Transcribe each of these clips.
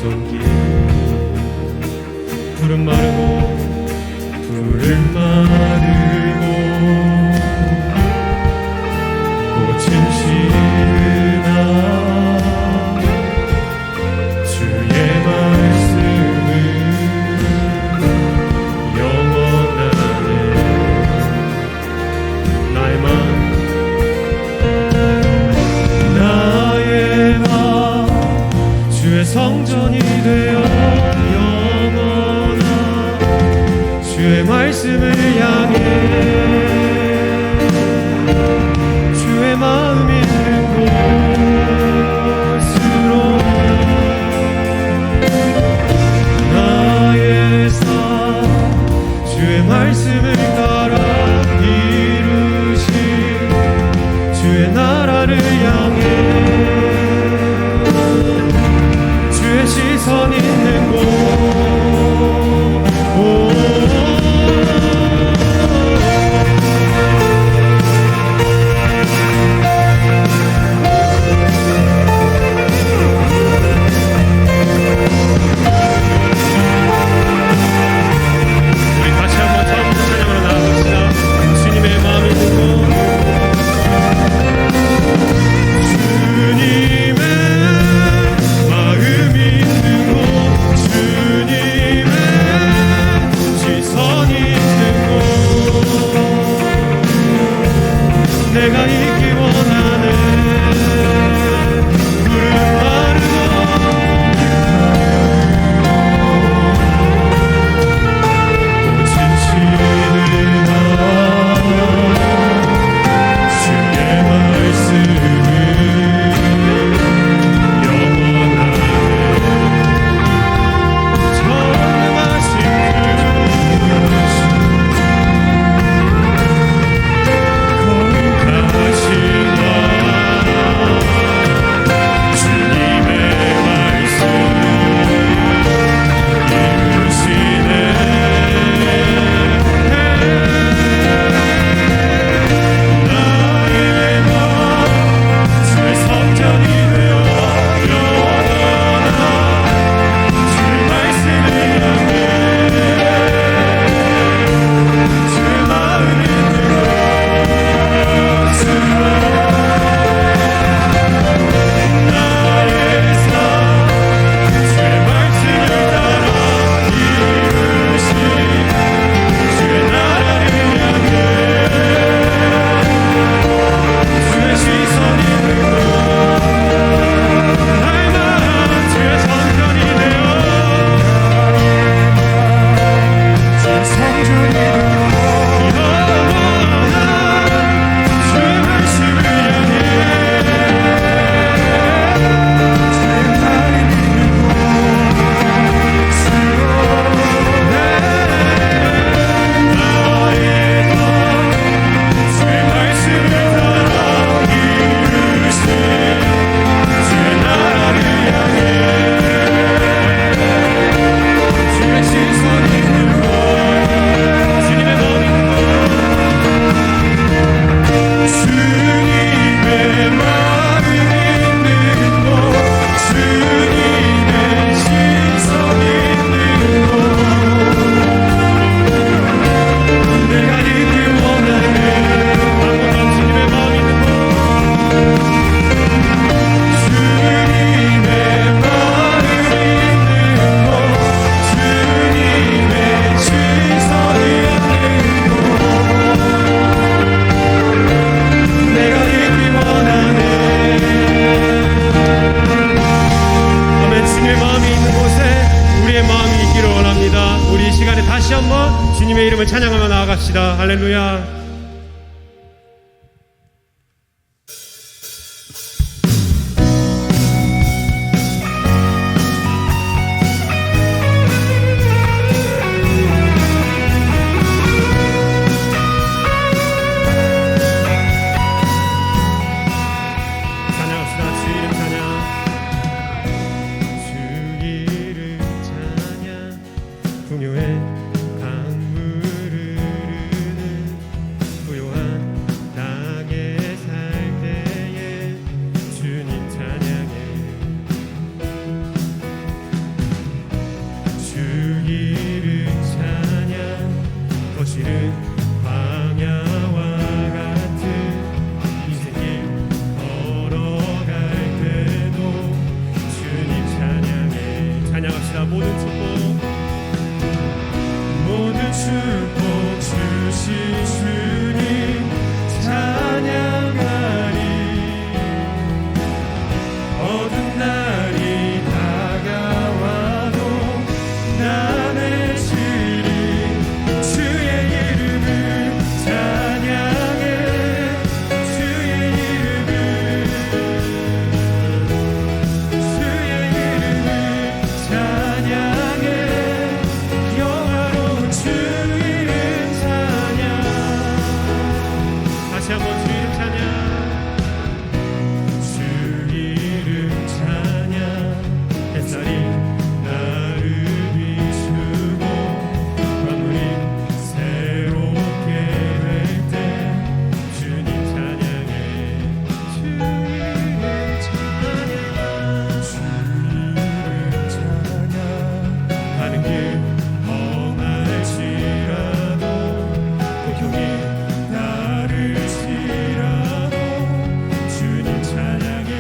손길 푸른 마르고 푸른 마르고 꽃은 시르나 주의 말씀은 영원하네. 나의 맘 주의 성전이 되어 영원한 주의 말씀을 향해 주의 마음 있는 곳으로 나의 삶 주의 말씀을 따라 이루신 주의 나라를 향해 시선 있는 곳 우리 다시 한번 처음부터 찬양으로 나아갑시다. 주님의 마음이 있는 곳 주님의 마음이 내가 있기 원하네. 푸른 마르고 꽃은 시드나 주의 말씀은 영원하네. 정하신 주님의 이름을 찬양하며 나아갑시다. 할렐루야. 다시 한번 주 이름 찬양. 주 이름 찬양. 햇살이 나를 비추고 만물이 새롭게 될 때 주님 찬양해. 주 이름 찬양. 주 이름 찬양. 가는 길 험할지라도 고통이 나를 치라도 주님 찬양해.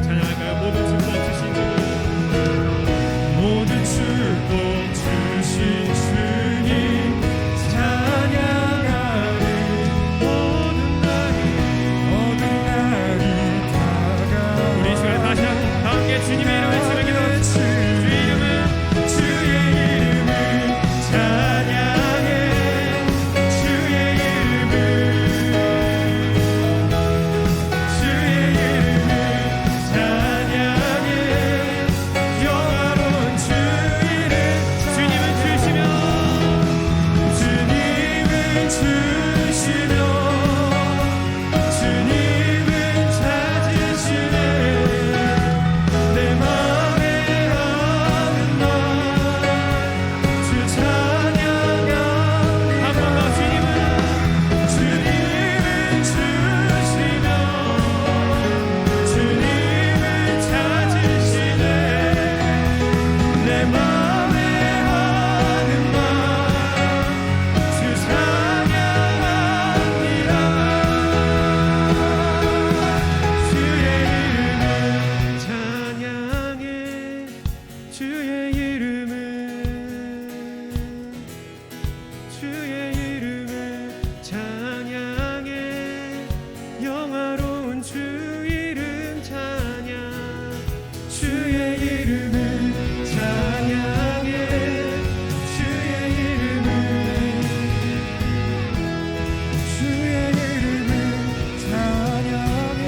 찬양할까요? 모든 축복 주신 주, 모든 축복 주신 주님 찬양하리. 모든 날이 다가와. 우리 이 시간에 다시 함께 주님의 이름을 외치며 기도합시다. 주의 이름을 찬양해. 주의 이름을 찬양해. 영화로운 주 이름. 주님은 주시며 주님은 찾으시네. 내 맘에 하는 말 주 찬양합니다. 한 번 더. 주님은 주시며 주님은 찾으시네. 내 맘에 하는 말 주 찬양합니다. 주의 이름을 찬양해. 주의 이름을 찬양해. 영화로운 주 이름 찬양. 주의 이름을 찬양해. 주의 이름을 찬양해.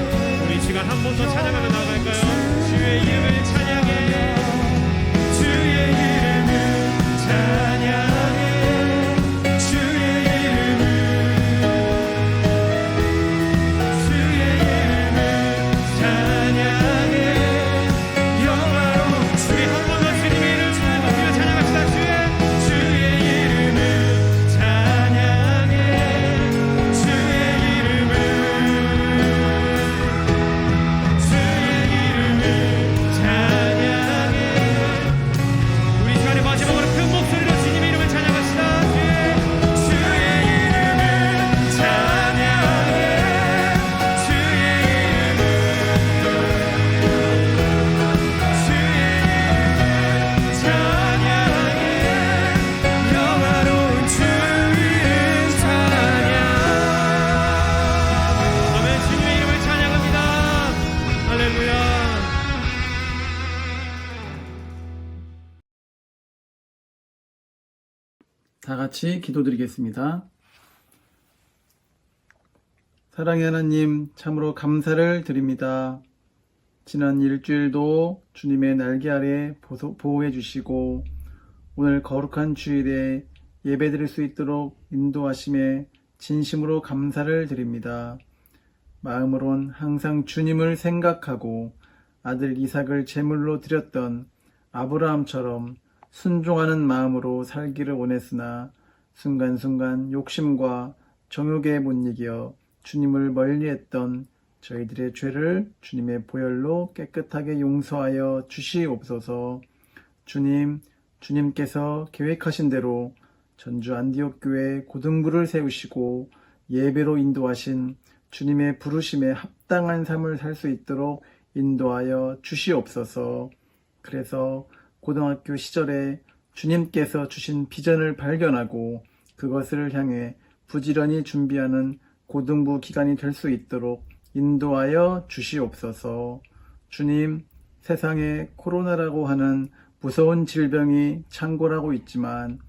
우리 이 시간 한 번 더 찬양하며 나아갈까요? 주의 이름을 찬양해. 주의 이름을 찬양해. 주의 이름을 찬양해. 영화로운 우리 한 번 더 주님의 이름을 높이며 찬양합시다. 주의 이름을 찬양해. 주의 이름을 찬양해. 우리 이 시간에 마지막으로 큰 목소리로 주님의 이름을 찬양합시다. 주의 이름을 찬양해. 주의 이름을 찬양해. 영화로운 주 이름 찬양. 아멘. 주님의 이름을 찬양합니다. 할렐루야. 다 같이 기도드리겠습니다. 사랑의 하나님, 참으로 감사를 드립니다. 지난 일주일도 주님의 날개 아래 보호해 주시고 오늘 거룩한 주일에 예배드릴 수 있도록 인도하심에 진심으로 감사를 드립니다. 마음으론 항상 주님을 생각하고 아들 이삭을 제물로 드렸던 아브라함처럼 순종하는 마음으로 살기를 원했으나 순간순간 욕심과 정욕에 못 이겨 주님을 멀리했던 저희들의 죄를 주님의 보혈로 깨끗하게 용서하여 주시옵소서. 주님께서 계획하신 대로 전주 안디옥 교회 고등부를 세우시고 예배로 인도하신 주님의 부르심에 합당한 삶을 살 수 있도록 인도하여 주시옵소서. 그래서 고등학교 시절에 주님께서 주신 비전을 발견하고 그것을 향해 부지런히 준비하는 고등부 기간이 될 수 있도록 인도하여 주시옵소서. 주님, 세상에 코로나라고 하는 무서운 질병이 창궐하고 있지만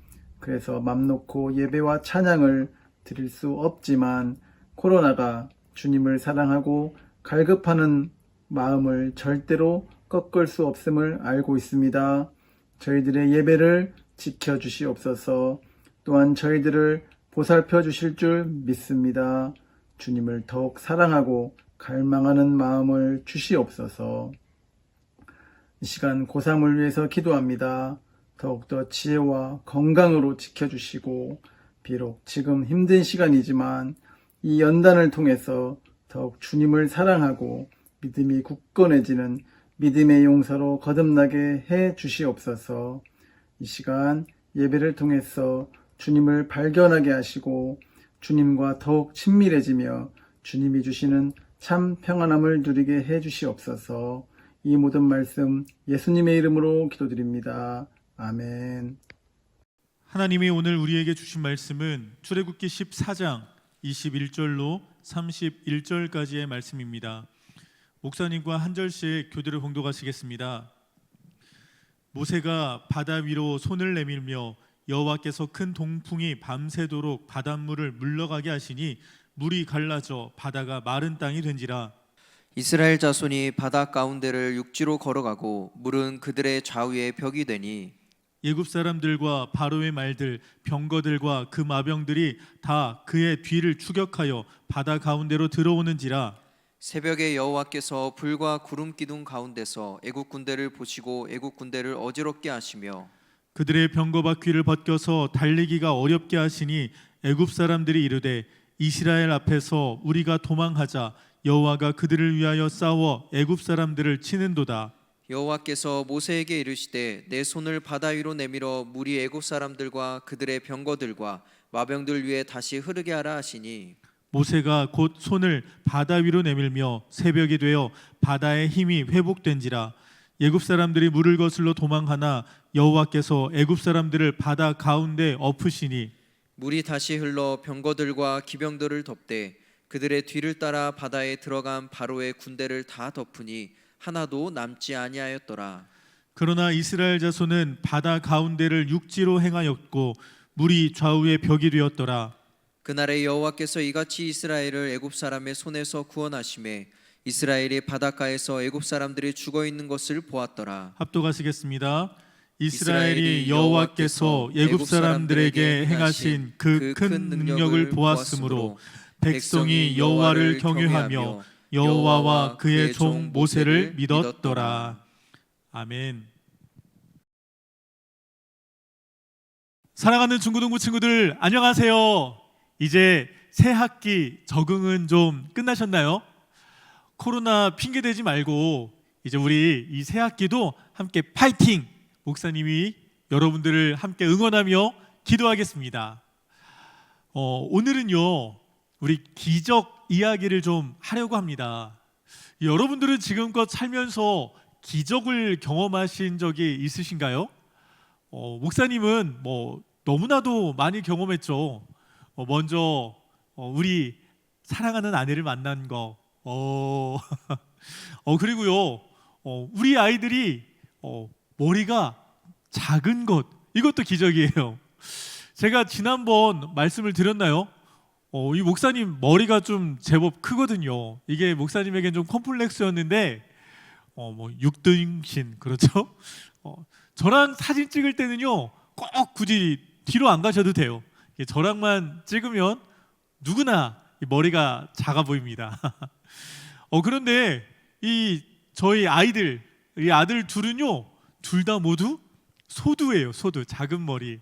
그래서 맘 놓고 예배와 찬양을 드릴 수 없지만 코로나가 주님을 사랑하고 갈급하는 마음을 절대로 꺾을 수 없음을 알고 있습니다. 저희들의 예배를 지켜주시옵소서. 또한 저희들을 보살펴 주실 줄 믿습니다. 주님을 더욱 사랑하고 갈망하는 마음을 주시옵소서. 이 시간 고3을 위해서 기도합니다. 더욱더 지혜와 건강으로 지켜주시고 비록 지금 힘든 시간이지만 이 연단을 통해서 더욱 주님을 사랑하고 믿음이 굳건해지는 믿음의 용사로 거듭나게 해 주시옵소서. 이 시간 예배를 통해서 주님을 발견하게 하시고 주님과 더욱 친밀해지며 주님이 주시는 참 평안함을 누리게 해 주시옵소서. 이 모든 말씀 예수님의 이름으로 기도드립니다. 아멘. 하나님이 오늘 우리에게 주신 말씀은 출애굽기 14장 21절로 31절까지의 말씀입니다. 목사님과 한 절씩 교대로 봉독하시겠습니다. 모세가 바다 위로 손을 내밀며 여호와께서 큰 동풍이 밤새도록 바닷물을 물러가게 하시니 물이 갈라져 바다가 마른 땅이 된지라. 이스라엘 자손이 바다 가운데를 육지로 걸어가고 물은 그들의 좌우에 벽이 되니 예굽 사람들과 바로의 말들 병거들과 그 마병들이 다 그의 뒤를 추격하여 바다 가운데로 들어오는지라. 새벽에 여호와께서 불과 구름 기둥 가운데서 애국 군대를 보시고 애국 군대를 어지럽게 하시며 그들의 병거 바퀴를 벗겨서 달리기가 어렵게 하시니 애굽 사람들이 이르되 이스라엘 앞에서 우리가 도망하자 여호와가 그들을 위하여 싸워 애굽 사람들을 치는도다. 여호와께서 모세에게 이르시되 내 손을 바다 위로 내밀어 물이 애국 사람들과 그들의 병거들과 마병들 위에 다시 흐르게 하라 하시니 모세가 곧 손을 바다 위로 내밀며 새벽이 되어 바다의 힘이 회복된지라. 애굽 사람들이 물을 거슬러 도망하나 여호와께서 애굽 사람들을 바다 가운데 엎으시니 물이 다시 흘러 병거들과 기병들을 덮되 그들의 뒤를 따라 바다에 들어간 바로의 군대를 다 덮으니 하나도 남지 아니하였더라. 그러나 이스라엘 자손은 바다 가운데를 육지로 행하였고 물이 좌우에 벽이 되었더라. 그날에 여호와께서 이같이 이스라엘을 애굽 사람의 손에서 구원하시매 이스라엘이 바닷가에서 애굽 사람들이 죽어 있는 것을 보았더라. 합독하시겠습니다. 이스라엘이 여호와께서 애굽 사람들에게 행하신 그 큰 능력을 보았으므로 백성이 여호와를 경외하며 여호와와 그의 종 모세를 믿었더라. 아멘. 사랑하는 중고등부 친구들 안녕하세요. 이제 새 학기 적응은 좀 끝나셨나요? 코로나 핑계 대지 말고 이제 우리 이 새 학기도 함께 파이팅! 목사님이 여러분들을 함께 응원하며 기도하겠습니다. 오늘은요 우리 기적 이야기를 좀 하려고 합니다. 여러분들은 지금껏 살면서 기적을 경험하신 적이 있으신가요? 목사님은 너무나도 많이 경험했죠. 먼저 우리 사랑하는 아내를 만난 거, 그리고요 우리 아이들이 머리가 작은 것, 이것도 기적이에요. 제가 지난번 말씀을 드렸나요? 이 목사님 머리가 좀 제법 크거든요. 이게 목사님에겐 좀 컴플렉스였는데 6등신 그렇죠? 저랑 사진 찍을 때는요 꼭 굳이 뒤로 안 가셔도 돼요. 저랑만 찍으면 누구나 머리가 작아 보입니다. 그런데 저희 아이들, 이 아들 둘은요 둘 다 모두 소두예요. 소두, 작은 머리.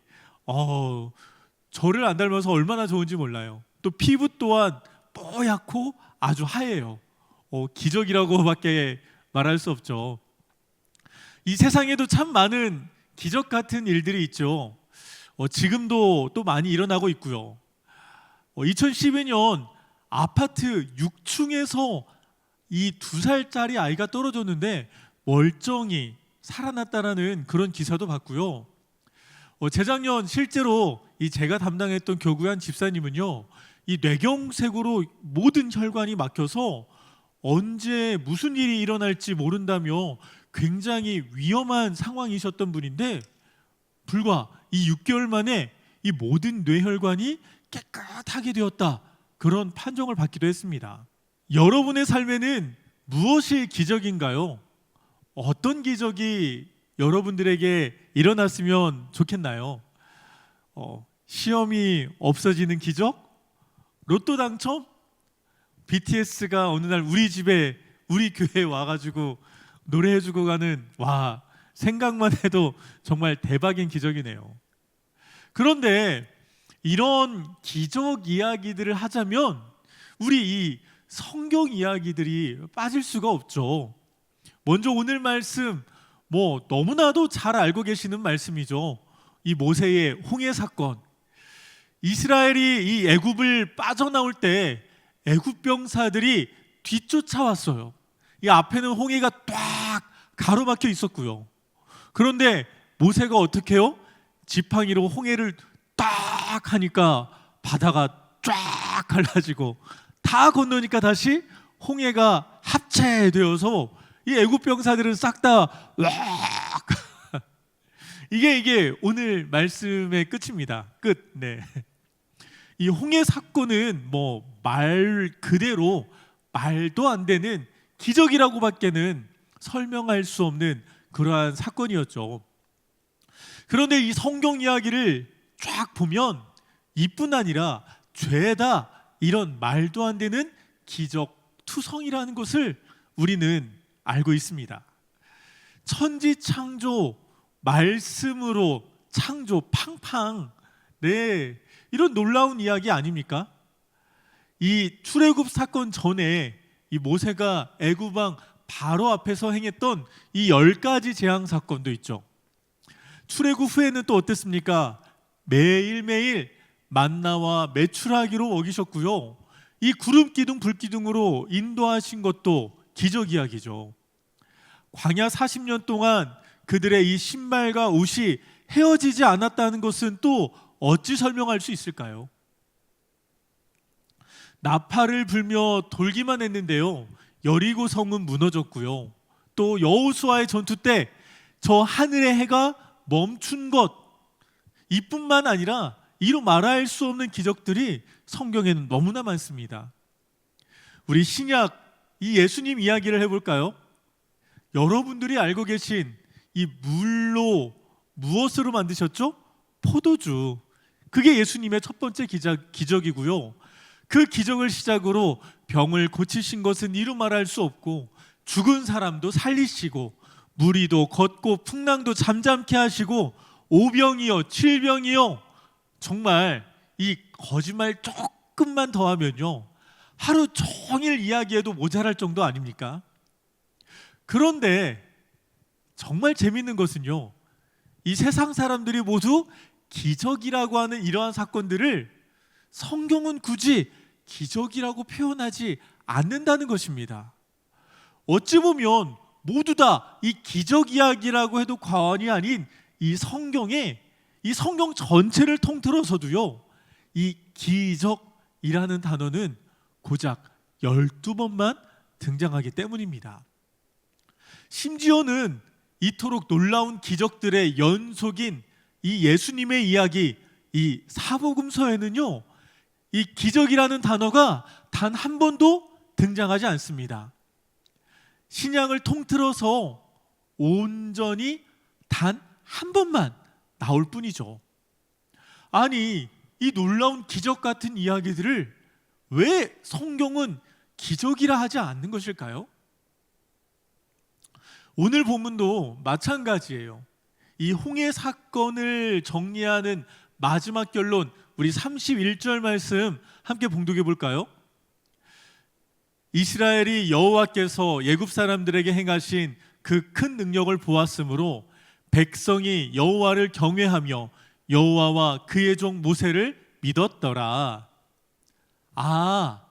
저를 안 닮아서 얼마나 좋은지 몰라요. 또 피부 또한 뽀얗고 아주 하얘요. 기적이라고밖에 말할 수 없죠. 이 세상에도 참 많은 기적 같은 일들이 있죠. 지금도 또 많이 일어나고 있고요. 2012년 아파트 6층에서 이 2살짜리 아이가 떨어졌는데 멀쩡히 살아났다라는 그런 기사도 봤고요. 재작년 실제로 제가 담당했던 교구의 한 집사님은요 이 뇌경색으로 모든 혈관이 막혀서 언제 무슨 일이 일어날지 모른다며 굉장히 위험한 상황이셨던 분인데 불과 이 6개월 만에 이 모든 뇌혈관이 깨끗하게 되었다, 그런 판정을 받기도 했습니다. 여러분의 삶에는 무엇이 기적인가요? 어떤 기적이 여러분들에게 일어났으면 좋겠나요? 시험이 없어지는 기적? 로또 당첨? BTS가 어느 날 우리 집에 우리 교회에 와가지고 노래해주고 가는, 와, 생각만 해도 정말 대박인 기적이네요. 그런데 이런 기적 이야기들을 하자면 우리 이 성경 이야기들이 빠질 수가 없죠. 먼저 오늘 말씀, 너무나도 잘 알고 계시는 말씀이죠. 이 모세의 홍해 사건. 이스라엘이 이 애굽을 빠져나올 때 애굽 병사들이 뒤쫓아왔어요. 이 앞에는 홍해가 딱 가로막혀 있었고요. 그런데 모세가 어떻게 해요? 지팡이로 홍해를 딱 하니까 바다가 쫙 갈라지고 다 건너니까 다시 홍해가 합체되어서 이 애굽 병사들은 싹 다 이게 오늘 말씀의 끝입니다. 끝. 네. 이 홍해 사건은 말 그대로 말도 안 되는 기적이라고밖에는 설명할 수 없는 그러한 사건이었죠. 그런데 이 성경 이야기를 쫙 보면 이뿐 아니라 죄다 이런 말도 안 되는 기적 투성이라는 것을 우리는 알고 있습니다. 천지 창조, 말씀으로 창조, 팡팡. 네, 이런 놀라운 이야기 아닙니까? 이 출애굽 사건 전에 이 모세가 애굽 왕 바로 앞에서 행했던 이 10가지 재앙 사건도 있죠. 출애굽 후에는 또 어땠습니까? 매일매일 만나와 메추라기로 먹이셨고요. 이 구름 기둥 불 기둥으로 인도하신 것도 기적 이야기죠. 광야 40년 동안 그들의 이 신발과 옷이 헤어지지 않았다는 것은 또 어찌 설명할 수 있을까요? 나팔을 불며 돌기만 했는데요, 여리고 성은 무너졌고요. 또 여호수아의 전투 때 저 하늘의 해가 멈춘 것, 이뿐만 아니라 이루 말할 수 없는 기적들이 성경에는 너무나 많습니다. 우리 신약 이 예수님 이야기를 해볼까요? 여러분들이 알고 계신 이 물로 무엇으로 만드셨죠? 포도주. 그게 예수님의 첫 번째 기적이고요. 그 기적을 시작으로 병을 고치신 것은 이루 말할 수 없고, 죽은 사람도 살리시고, 무리도 걷고 풍랑도 잠잠케 하시고, 오병이요 칠병이요, 정말 이 거짓말 조금만 더하면요 하루 종일 이야기해도 모자랄 정도 아닙니까? 그런데 정말 재밌는 것은요, 이 세상 사람들이 모두 기적이라고 하는 이러한 사건들을 성경은 굳이 기적이라고 표현하지 않는다는 것입니다. 어찌 보면 모두 다 이 기적 이야기라고 해도 과언이 아닌 이 성경에, 이 성경 전체를 통틀어서도요, 이 기적이라는 단어는 고작 12번만 등장하기 때문입니다. 심지어는 이토록 놀라운 기적들의 연속인 이 예수님의 이야기, 이 사복음서에는요, 이 기적이라는 단어가 단 한 번도 등장하지 않습니다. 신약을 통틀어서 온전히 단 한 번만 나올 뿐이죠. 아니, 이 놀라운 기적 같은 이야기들을 왜 성경은 기적이라 하지 않는 것일까요? 오늘 본문도 마찬가지예요. 이 홍해 사건을 정리하는 마지막 결론, 우리 31절 말씀 함께 봉독해 볼까요? 이스라엘이 여호와께서 애굽 사람들에게 행하신 그 큰 능력을 보았으므로 백성이 여호와를 경외하며 여호와와 그의 종 모세를 믿었더라. 아,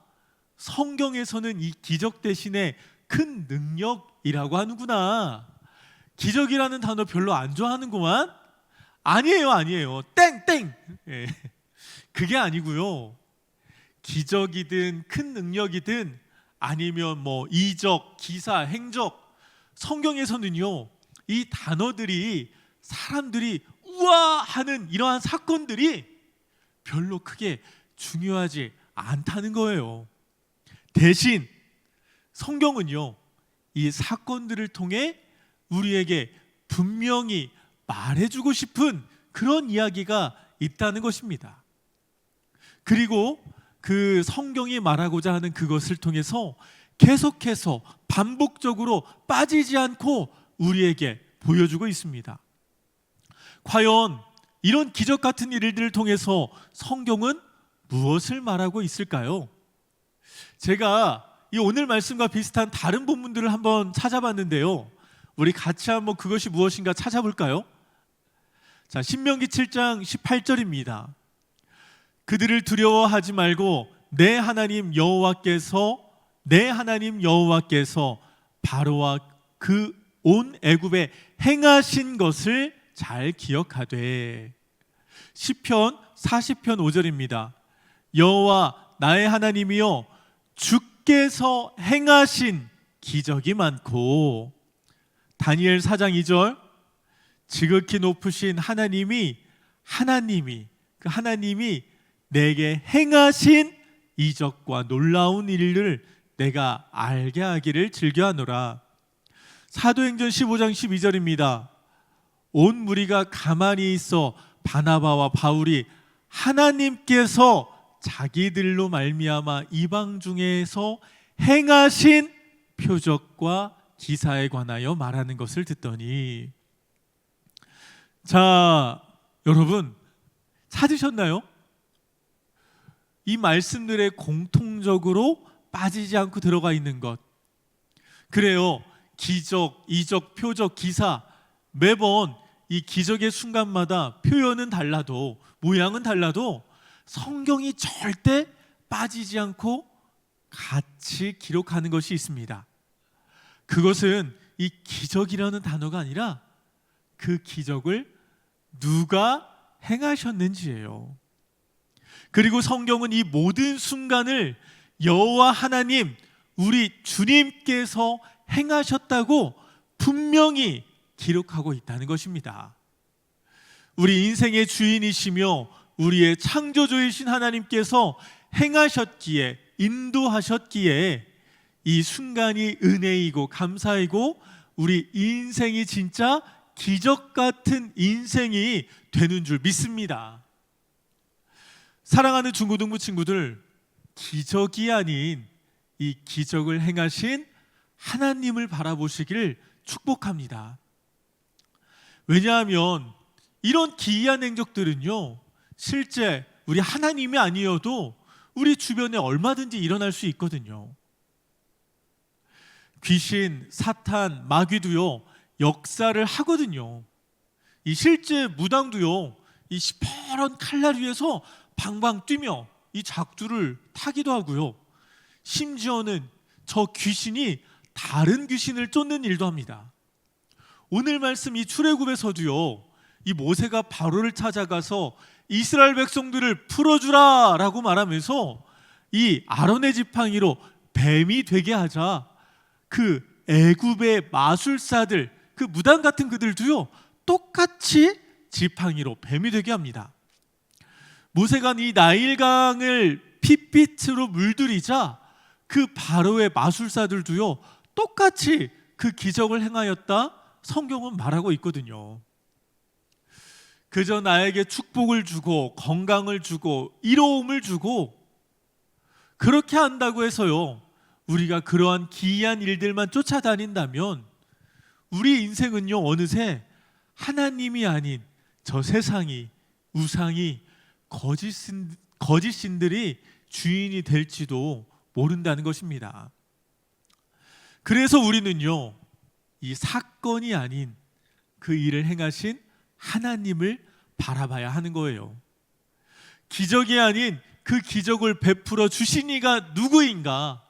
성경에서는 이 기적 대신에 큰 능력이라고 하는구나. 기적이라는 단어 별로 안 좋아하는구만. 아니에요. 땡. 예. 그게 아니고요. 기적이든 큰 능력이든 아니면 이적, 기사, 행적, 성경에서는요, 이 단어들이 사람들이 우와 하는 이러한 사건들이 별로 크게 중요하지 않다는 거예요. 대신 성경은요, 이 사건들을 통해 우리에게 분명히 말해주고 싶은 그런 이야기가 있다는 것입니다. 그리고 그 성경이 말하고자 하는 그것을 통해서 계속해서 반복적으로 빠지지 않고 우리에게 보여주고 있습니다. 과연 이런 기적 같은 일들을 통해서 성경은 무엇을 말하고 있을까요? 제가 이 오늘 말씀과 비슷한 다른 본문들을 한번 찾아봤는데요. 우리 같이 한번 그것이 무엇인가 찾아볼까요? 자, 신명기 7장 18절입니다. 그들을 두려워하지 말고 내 하나님 여호와께서 바로와 그 온 애굽에 행하신 것을 잘 기억하되. 시편 40편 5절입니다. 여호와 나의 하나님이여 주께서 행하신 기적이 많고. 다니엘 4장 2절 지극히 높으신 하나님이 내게 행하신 이적과 놀라운 일을 내가 알게 하기를 즐겨하노라. 사도행전 15장 12절입니다. 온 무리가 가만히 있어 바나바와 바울이 하나님께서 자기들로 말미암아 이방 중에서 행하신 표적과 기사에 관하여 말하는 것을 듣더니. 자, 여러분 찾으셨나요? 이 말씀들에 공통적으로 빠지지 않고 들어가 있는 것. 그래요. 기적, 이적, 표적, 기사, 매번 이 기적의 순간마다 표현은 달라도, 모양은 달라도 성경이 절대 빠지지 않고 같이 기록하는 것이 있습니다. 그것은 이 기적이라는 단어가 아니라 그 기적을 누가 행하셨는지예요. 그리고 성경은 이 모든 순간을 여호와 하나님, 우리 주님께서 행하셨다고 분명히 기록하고 있다는 것입니다. 우리 인생의 주인이시며 우리의 창조주이신 하나님께서 행하셨기에, 인도하셨기에 이 순간이 은혜이고 감사이고 우리 인생이 진짜 기적 같은 인생이 되는 줄 믿습니다. 사랑하는 중고등부 친구들, 기적이 아닌 이 기적을 행하신 하나님을 바라보시기를 축복합니다. 왜냐하면 이런 기이한 행적들은요, 실제 우리 하나님이 아니어도 우리 주변에 얼마든지 일어날 수 있거든요. 귀신, 사탄, 마귀도요 역사를 하거든요. 이 실제 무당도요 이 시퍼런 칼날 위에서 방방 뛰며 이 작두를 타기도 하고요. 심지어는 저 귀신이 다른 귀신을 쫓는 일도 합니다. 오늘 말씀 이 출애굽에서도요, 이 모세가 바로를 찾아가서 이스라엘 백성들을 풀어주라 라고 말하면서 이 아론의 지팡이로 뱀이 되게 하자 그 애굽의 마술사들, 그 무당 같은 그들도요 똑같이 지팡이로 뱀이 되게 합니다. 모세가 이 나일강을 핏빛으로 물들이자 그 바로의 마술사들도요 똑같이 그 기적을 행하였다 성경은 말하고 있거든요. 그저 나에게 축복을 주고 건강을 주고 이로움을 주고 그렇게 한다고 해서요 우리가 그러한 기이한 일들만 쫓아다닌다면 우리 인생은요 어느새 하나님이 아닌 저 세상이, 우상이, 거짓신들이 주인이 될지도 모른다는 것입니다. 그래서 우리는요 이 사건이 아닌 그 일을 행하신 하나님을 바라봐야 하는 거예요. 기적이 아닌 그 기적을 베풀어 주신 이가 누구인가,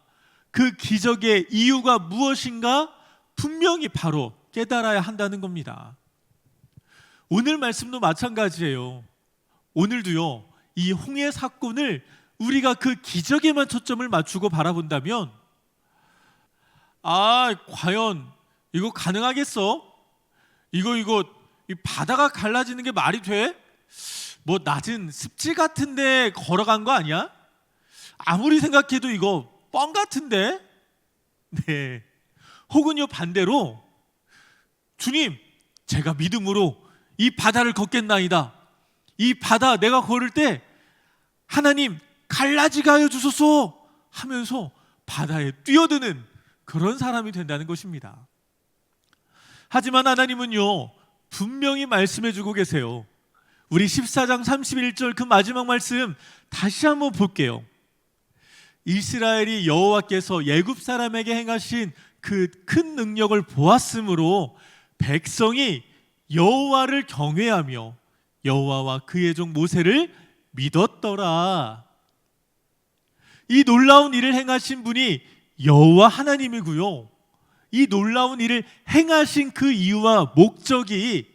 그 기적의 이유가 무엇인가 분명히 바로 깨달아야 한다는 겁니다. 오늘 말씀도 마찬가지예요. 오늘도요 이 홍해 사건을 우리가 그 기적에만 초점을 맞추고 바라본다면 과연 이거 가능하겠어? 이거 이 바다가 갈라지는 게 말이 돼? 뭐 낮은 습지 같은데 걸어간 거 아니야? 아무리 생각해도 이거 뻥 같은데? 네. 혹은요 반대로 주님, 제가 믿음으로 이 바다를 걷겠나이다. 이 바다 내가 걸을 때 하나님 갈라지게 하여 주소서 하면서 바다에 뛰어드는 그런 사람이 된다는 것입니다. 하지만 하나님은요, 분명히 말씀해 주고 계세요. 우리 14장 31절 그 마지막 말씀 다시 한번 볼게요. 이스라엘이 여호와께서 애굽 사람에게 행하신 그 큰 능력을 보았으므로 백성이 여호와를 경외하며 여호와와 그의 종 모세를 믿었더라. 이 놀라운 일을 행하신 분이 여호와 하나님이고요, 이 놀라운 일을 행하신 그 이유와 목적이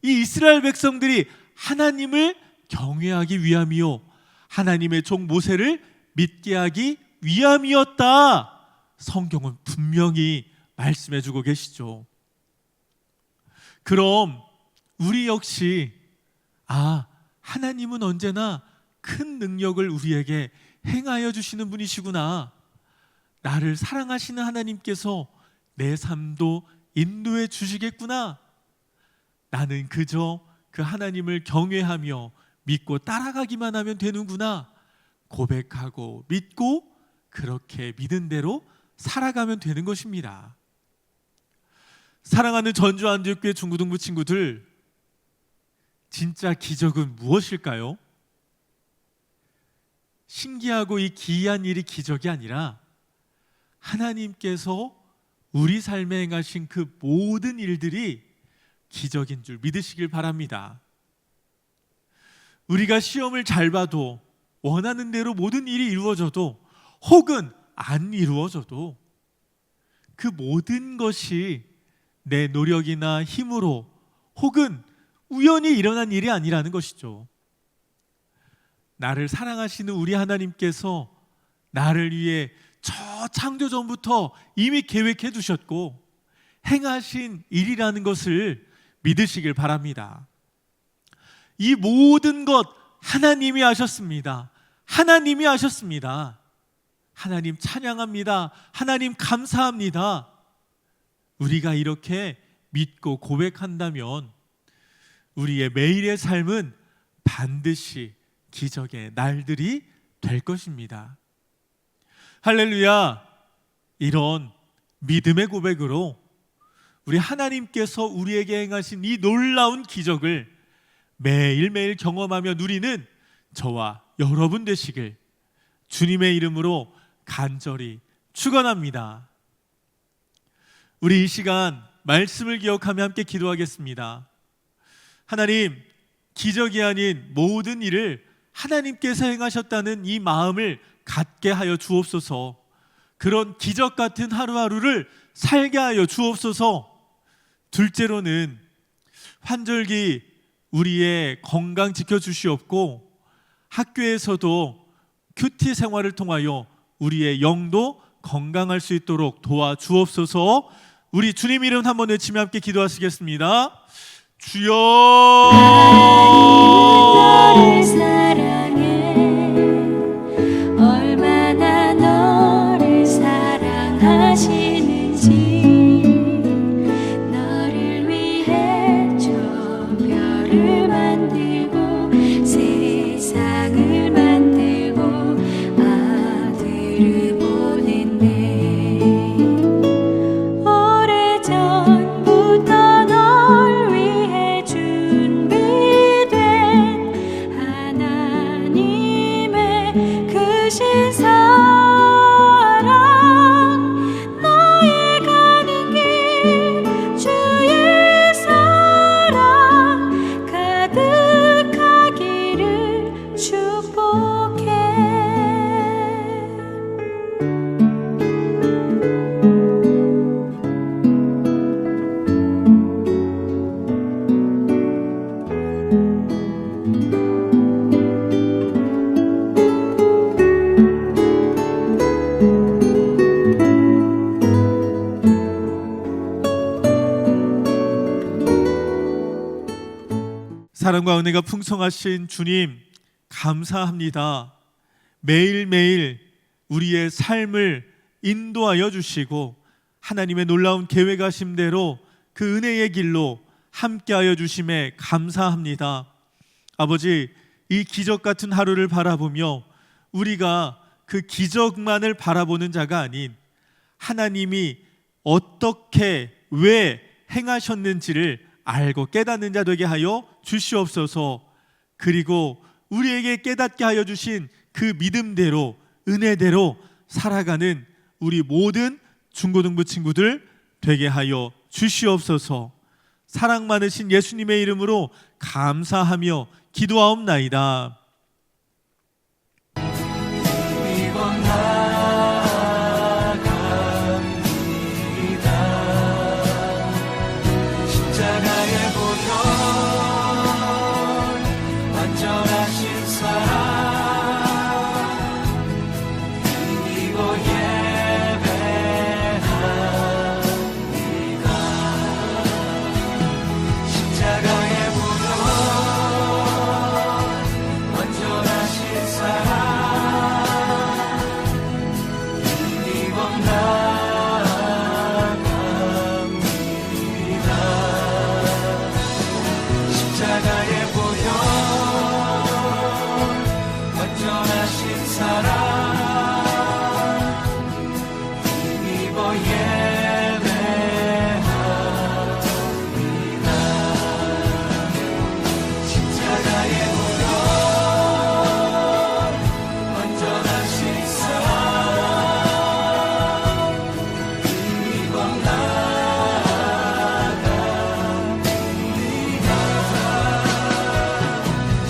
이 이스라엘 백성들이 하나님을 경외하기 위함이요 하나님의 종 모세를 믿게 하기 위함이었다. 성경은 분명히 말씀해 주고 계시죠. 그럼 우리 역시 하나님은 언제나 큰 능력을 우리에게 행하여 주시는 분이시구나, 나를 사랑하시는 하나님께서 내 삶도 인도해 주시겠구나, 나는 그저 그 하나님을 경외하며 믿고 따라가기만 하면 되는구나 고백하고 믿고 그렇게 믿은 대로 살아가면 되는 것입니다. 사랑하는 전주안주교회 중고등부 친구들, 진짜 기적은 무엇일까요? 신기하고 이 기이한 일이 기적이 아니라 하나님께서 우리 삶에 행하신 그 모든 일들이 기적인 줄 믿으시길 바랍니다. 우리가 시험을 잘 봐도 원하는 대로 모든 일이 이루어져도 혹은 안 이루어져도 그 모든 것이 내 노력이나 힘으로 혹은 우연히 일어난 일이 아니라는 것이죠. 나를 사랑하시는 우리 하나님께서 나를 위해 저 창조 전부터 이미 계획해 두셨고 행하신 일이라는 것을 믿으시길 바랍니다. 이 모든 것 하나님이 하셨습니다. 하나님이 하셨습니다. 하나님 찬양합니다. 하나님 감사합니다. 우리가 이렇게 믿고 고백한다면 우리의 매일의 삶은 반드시 기적의 날들이 될 것입니다. 할렐루야. 이런 믿음의 고백으로 우리 하나님께서 우리에게 행하신 이 놀라운 기적을 매일매일 경험하며 누리는 저와 여러분 되시길 주님의 이름으로 간절히 축원합니다. 우리 이 시간 말씀을 기억하며 함께 기도하겠습니다. 하나님, 기적이 아닌 모든 일을 하나님께서 행하셨다는 이 마음을 갖게 하여 주옵소서. 그런 기적 같은 하루하루를 살게 하여 주옵소서. 둘째로는 환절기 우리의 건강 지켜주시옵고 학교에서도 큐티 생활을 통하여 우리의 영도 건강할 수 있도록 도와주옵소서. 우리 주님 이름 한번 외치며 함께 기도하시겠습니다. 주여, 너를 사랑해 얼마나 너를 사랑하시는지 너를 위해 저 별을 만들고 세상을 만들고 아들을 보냈네. 오래전부터 널 위해 준비된 하나님의 크신 사랑 너의 가는 길 주의 사랑 가득하기를 축복해. 사랑과 은혜가 풍성하신 주님 감사합니다. 매일매일 우리의 삶을 인도하여 주시고 하나님의 놀라운 계획하심대로 그 은혜의 길로 함께하여 주심에 감사합니다. 아버지, 이 기적 같은 하루를 바라보며 우리가 그 기적만을 바라보는 자가 아닌 하나님이 어떻게 왜 행하셨는지를 알고 깨닫는 자 되게 하여 주시옵소서. 그리고 우리에게 깨닫게 하여 주신 그 믿음대로 은혜대로 살아가는 우리 모든 중고등부 친구들 되게 하여 주시옵소서. 사랑 많으신 예수님의 이름으로 감사하며 기도하옵나이다. 십자가의 보혈 완전하신 사랑 힘입어 예배합니다. 십자가의 보혈 완전하신 사랑 힘입어 십자가의 보혈 완전하신 사랑 힘입어 예배합니다. 십자가의 보혈 완전하신 사랑 힘입어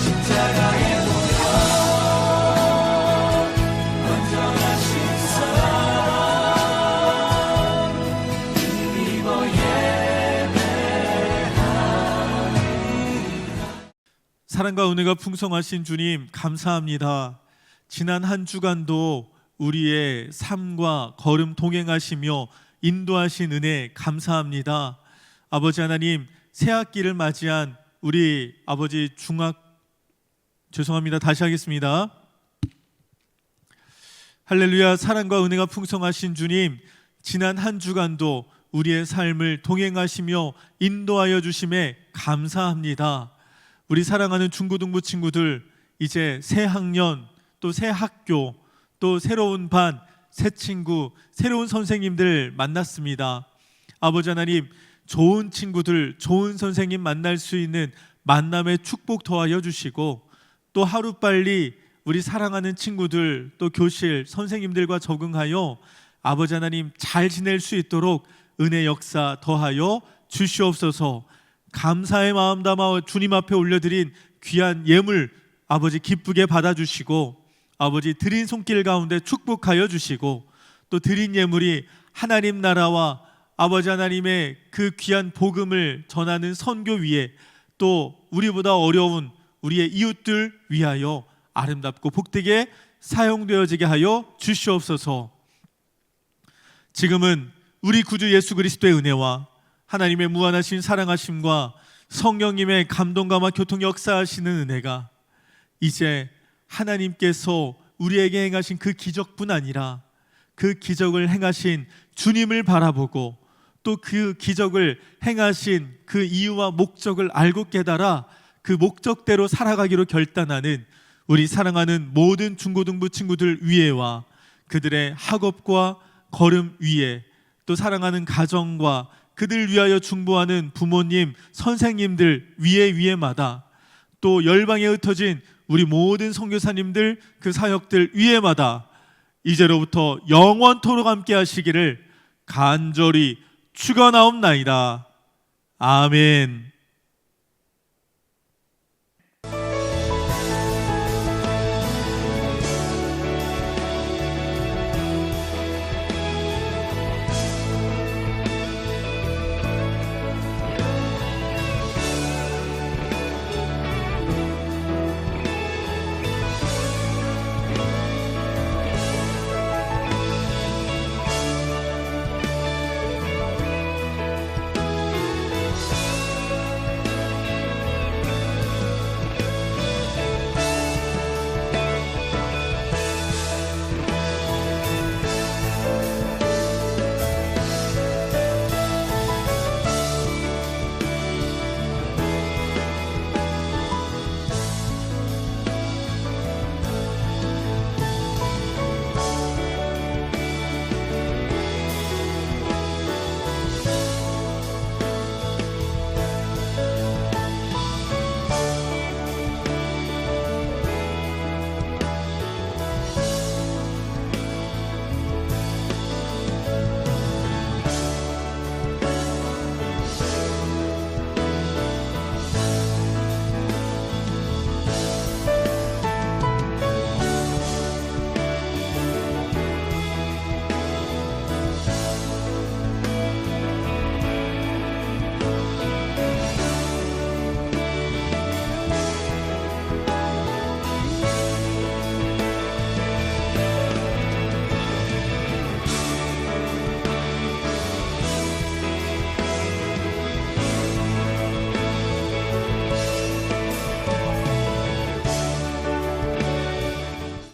십자가의 보혈 완전하신 사랑 힘입어 사랑과 은혜가 풍성하신 주님 감사합니다. 지난 한 주간도 우리의 삶과 걸음 동행하시며 인도하신 은혜 감사합니다. 아버지 하나님, 새 학기를 맞이한 우리 아버지 다시 하겠습니다. 할렐루야. 사랑과 은혜가 풍성하신 주님, 지난 한 주간도 우리의 삶을 동행하시며 인도하여 주심에 감사합니다. 우리 사랑하는 중고등부 친구들, 이제 새 학년, 또 새 학교, 또 새로운 반, 새 친구, 새로운 선생님들 만났습니다. 아버지 하나님, 좋은 친구들, 좋은 선생님 만날 수 있는 만남의 축복 더하여 주시고, 또 하루빨리 우리 사랑하는 친구들, 또 교실, 선생님들과 적응하여 아버지 하나님 잘 지낼 수 있도록 은혜 역사 더하여 주시옵소서. 감사의 마음 담아 주님 앞에 올려드린 귀한 예물 아버지 기쁘게 받아주시고, 아버지 드린 손길 가운데 축복하여 주시고, 또 드린 예물이 하나님 나라와 아버지 하나님의 그 귀한 복음을 전하는 선교 위에, 또 우리보다 어려운 우리의 이웃들 위하여 아름답고 복되게 사용되어지게 하여 주시옵소서. 지금은 우리 구주 예수 그리스도의 은혜와 하나님의 무한하신 사랑하심과 성령님의 감동감화 교통 역사하시는 은혜가 이제 하나님께서 우리에게 행하신 그 기적뿐 아니라 그 기적을 행하신 주님을 바라보고, 또 그 기적을 행하신 그 이유와 목적을 알고 깨달아 그 목적대로 살아가기로 결단하는 우리 사랑하는 모든 중고등부 친구들 위에와 그들의 학업과 걸음 위에, 또 사랑하는 가정과 그들 위하여 중보하는 부모님, 선생님들 위에마다, 또 열방에 흩어진 우리 모든 선교사님들, 그 사역들 위에마다 이제로부터 영원토록 함께 하시기를 간절히 축원하옵나이다. 아멘.